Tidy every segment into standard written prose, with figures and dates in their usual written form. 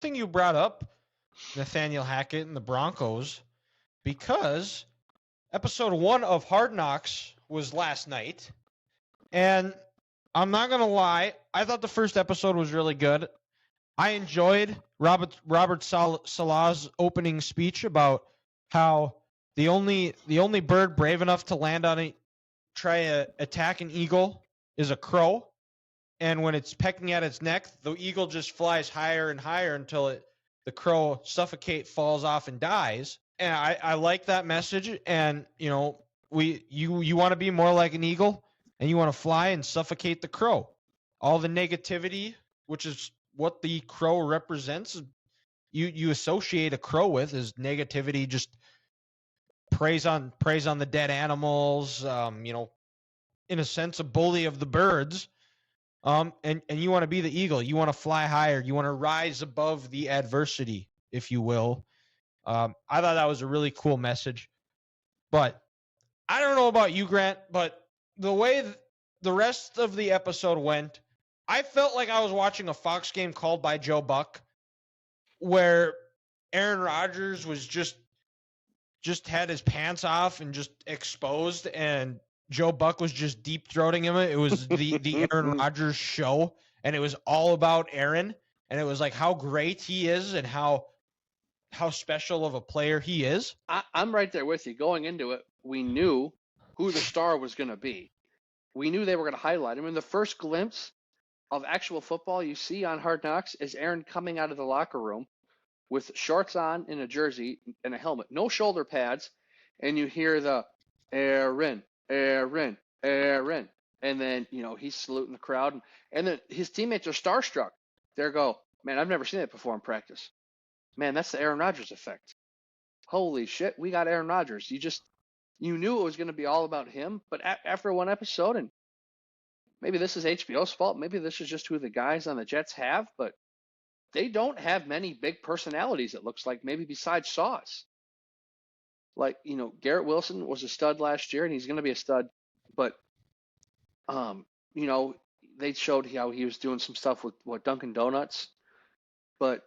thing you brought up, Nathaniel Hackett and the Broncos, because episode 1 of Hard Knocks was last night, and I'm not gonna lie, I thought the first episode was really good. I enjoyed Robert Salah's opening speech about how the only bird brave enough to land on a try to attack an eagle is a crow, and when it's pecking at its neck, the eagle just flies higher and higher until the crow falls off and dies. And I like that message. And you want to be more like an eagle, and you want to fly and suffocate the crow. All the negativity, which is what the crow represents, you associate a crow with is negativity, just preys on the dead animals, in a sense a bully of the birds. And you want to be the eagle. You want to fly higher. You want to rise above the adversity, if you will. I thought that was a really cool message. But I don't know about you, Grant, but the way the rest of the episode went, I felt like I was watching a Fox game called by Joe Buck, where Aaron Rodgers was just had his pants off and just exposed, and Joe Buck was just deep throating him. It was the Aaron Rodgers show, and it was all about Aaron, and it was like how great he is and how special of a player he is. I'm right there with you. Going into it, we knew who the star was going to be. We knew they were going to highlight him. And the first glimpse of actual football you see on Hard Knocks is Aaron coming out of the locker room with shorts on and a jersey and a helmet, no shoulder pads, and you hear the Aaron, Aaron, Aaron, and then he's saluting the crowd, and then his teammates are starstruck. They go, man, I've never seen that before in practice. Man, that's the Aaron Rodgers effect. Holy shit, we got Aaron Rodgers. You knew it was going to be all about him, but after one episode, and maybe this is HBO's fault, maybe this is just who the guys on the Jets have, but they don't have many big personalities, it looks like, maybe besides Sauce. Like, Garrett Wilson was a stud last year, and he's going to be a stud, but, they showed how he was doing some stuff with Dunkin' Donuts, but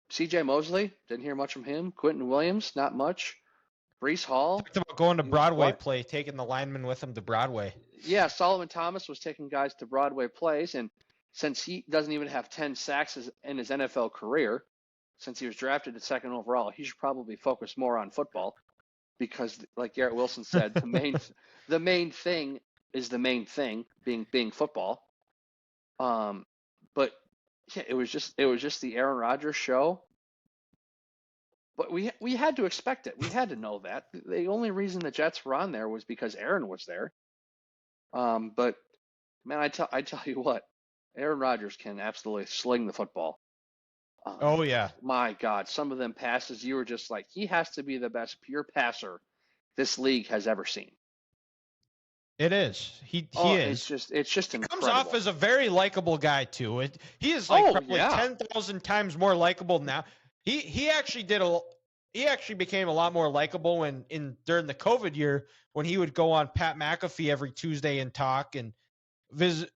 C.J. Mosley, didn't hear much from him. Quentin Williams, not much. Breece Hall. Talked about going to Broadway play, taking the lineman with him to Broadway. Yeah, Solomon Thomas was taking guys to Broadway plays, and since he doesn't even have 10 sacks in his NFL career, since he was drafted at second overall, he should probably focus more on football because, like Garrett Wilson said, the main thing is the main thing, being football. But yeah, it was just the Aaron Rodgers show. But we had to expect it. We had to know that. The only reason the Jets were on there was because Aaron was there. But man, I tell you what, Aaron Rodgers can absolutely sling the football. Oh yeah, my God, some of them passes you were just like, he has to be the best pure passer this league has ever seen. It is. He is. It's just he incredible. comes off as a very likable guy too. He is probably 10,000 times more likable now. He actually became a lot more likable during the COVID year when he would go on Pat McAfee every Tuesday and talk and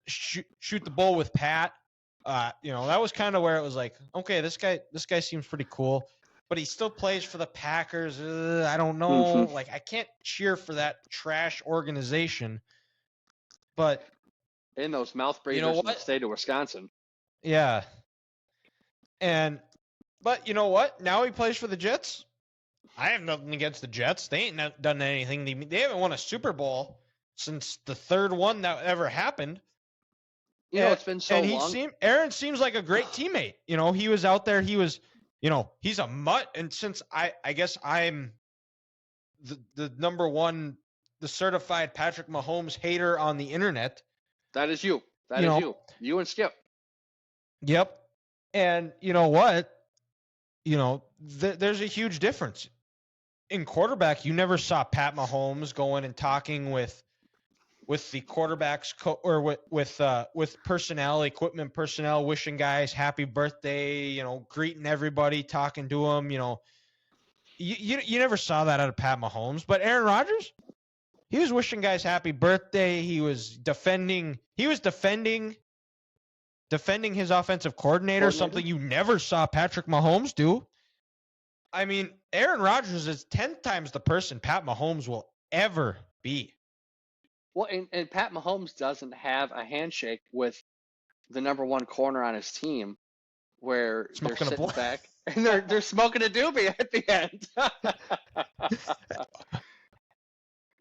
shoot the bull with Pat. That was kind of where it was like, okay, this guy seems pretty cool, but he still plays for the Packers. I don't know. Mm-hmm. Like, I can't cheer for that trash organization. But in those mouth breathers in the state of Wisconsin. Yeah. But you know what? Now he plays for the Jets. I have nothing against the Jets. They ain't done anything. They haven't won a Super Bowl since the third one that ever happened. It's been so long. Aaron seems like a great teammate. He was out there. He was, he's a mutt. And since I guess I'm the number one, the certified Patrick Mahomes hater on the internet. That is you. That is you. You and Skip. Yep. And you know what? There's a huge difference. In quarterback, you never saw Pat Mahomes going and talking with the quarterbacks or with personnel, equipment personnel, wishing guys happy birthday, greeting everybody, talking to them, you never saw that out of Pat Mahomes. But Aaron Rodgers, he was wishing guys happy birthday. He was defending defending his offensive coordinator, something you never saw Patrick Mahomes do. I mean, Aaron Rodgers is 10 times the person Pat Mahomes will ever be. Well, and Pat Mahomes doesn't have a handshake with the number one corner on his team where they're sitting back and they're smoking a doobie at the end.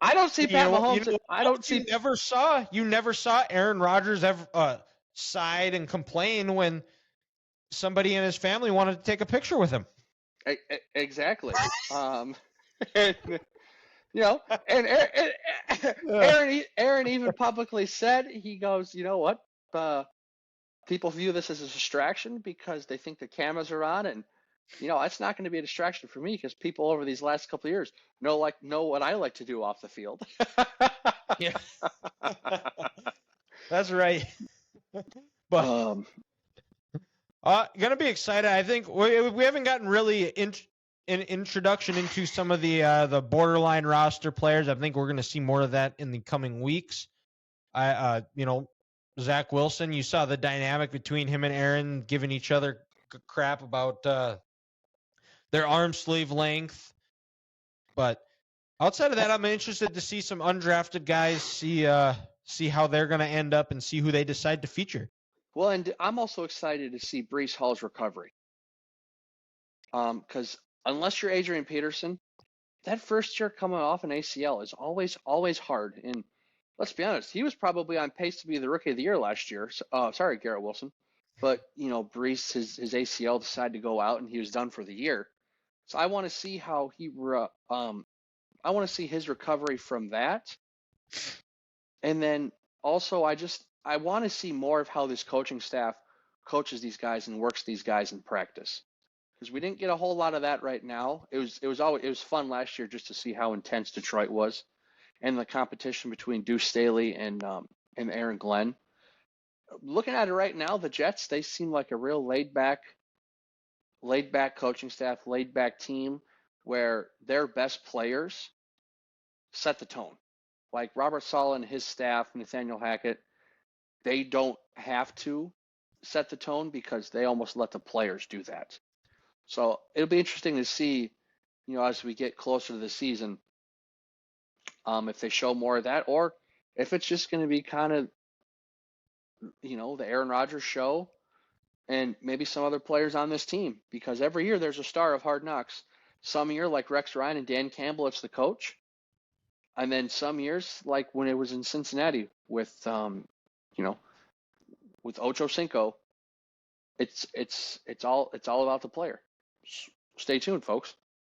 I don't see Pat Mahomes. I don't see. You never saw Aaron Rodgers ever sighed and complain when somebody in his family wanted to take a picture with him. Exactly. And, you know, and Aaron even publicly said, he goes, you know what? People view this as a distraction because they think the cameras are on, and you know, it's not going to be a distraction for me because people over these last couple of years know what I like to do off the field. Yeah, that's right. But gonna be excited. I think we haven't gotten really an introduction into some of the borderline roster players. I think we're gonna see more of that in the coming weeks. Zach Wilson, you saw the dynamic between him and Aaron giving each other crap about their arm sleeve length. But outside of that, I'm interested to see some undrafted guys, see how they're going to end up and see who they decide to feature. Well, and I'm also excited to see Breece Hall's recovery. Because unless you're Adrian Peterson, that first year coming off an ACL is always hard. And let's be honest, he was probably on pace to be the Rookie of the Year last year. Sorry, Garrett Wilson. But, you know, Breece, his ACL decided to go out and he was done for the year. So I want to see how I want to see his recovery from that. And then also I want to see more of how this coaching staff coaches these guys and works these guys in practice. Because we didn't get a whole lot of that right now. It was fun last year just to see how intense Detroit was and the competition between Deuce Staley and Aaron Glenn. Looking at it right now, the Jets, they seem like a real laid back coaching staff, laid back team where their best players set the tone. Like Robert Saleh and his staff, Nathaniel Hackett, they don't have to set the tone because they almost let the players do that. So it'll be interesting to see, you know, as we get closer to the season, if they show more of that or if it's just going to be kind of, you know, the Aaron Rodgers show and maybe some other players on this team, because every year there's a star of Hard Knocks. Some year, like Rex Ryan and Dan Campbell, it's the coach. And then some years, like when it was in Cincinnati with, with Ocho Cinco, it's all about the player. Stay tuned, folks.